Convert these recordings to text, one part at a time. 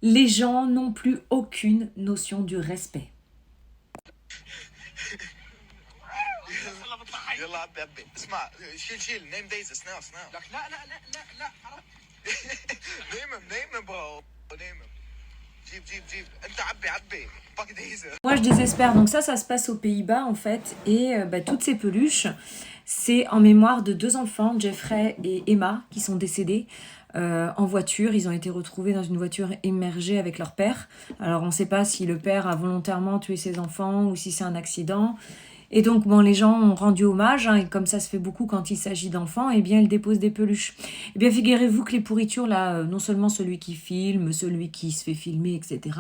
Les gens n'ont plus aucune notion du respect. يلا عبي عبي اسمع شيل نيم دايزا سناو لك لا حرام نيمم برو نيمم جيب انت عبي باك دايزا. Moi, je désespère. Donc ça se passe aux Pays-Bas, en fait. Et toutes ces peluches, c'est en mémoire de 2 enfants, Jeffrey et Emma, qui sont décédés en voiture. Ils ont été retrouvés dans une voiture émergée avec leur père. Alors, on ne sait pas si le père a volontairement tué ses enfants ou si c'est un accident. Et donc, bon, les gens ont rendu hommage, hein, et comme ça se fait beaucoup quand il s'agit d'enfants, eh bien, ils déposent des peluches. Eh bien, figurez-vous que les pourritures, là, non seulement celui qui filme, celui qui se fait filmer, etc.,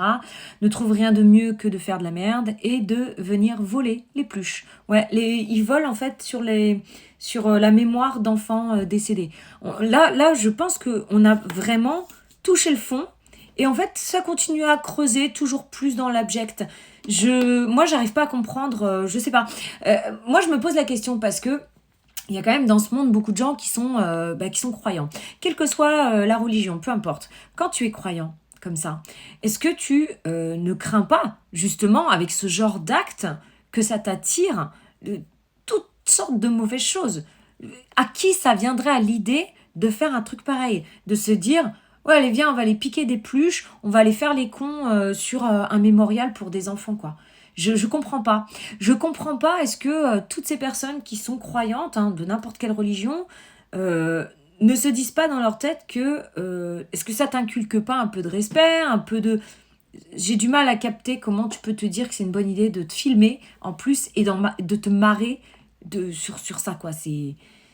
ne trouvent rien de mieux que de faire de la merde et de venir voler les peluches. Ouais, ils volent, en fait, sur la mémoire d'enfants décédés. Là, je pense qu'on a vraiment touché le fond. Et en fait, ça continue à creuser toujours plus dans l'abject. Moi, j'arrive pas à comprendre, je sais pas. Moi, je me pose la question parce que il y a quand même dans ce monde beaucoup de gens qui sont croyants. Quelle que soit la religion, peu importe. Quand tu es croyant, comme ça, est-ce que tu ne crains pas, justement, avec ce genre d'acte, que ça t'attire toutes sortes de mauvaises choses? À qui ça viendrait à l'idée de faire un truc pareil? De se dire... Ouais, allez, viens, on va aller piquer des peluches, on va aller faire les cons sur un mémorial pour des enfants, quoi. Je comprends pas. Je comprends pas, est-ce que toutes ces personnes qui sont croyantes, hein, de n'importe quelle religion, ne se disent pas dans leur tête que... est-ce que ça t'inculque pas un peu de respect, un peu de... J'ai du mal à capter comment tu peux te dire que c'est une bonne idée de te filmer, en plus, et de te marrer sur ça, quoi.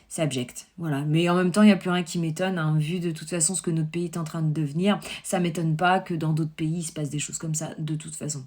C'est abject, voilà. Mais en même temps, il n'y a plus rien qui m'étonne, hein, vu de toute façon ce que notre pays est en train de devenir. Ça m'étonne pas que dans d'autres pays, il se passe des choses comme ça, de toute façon.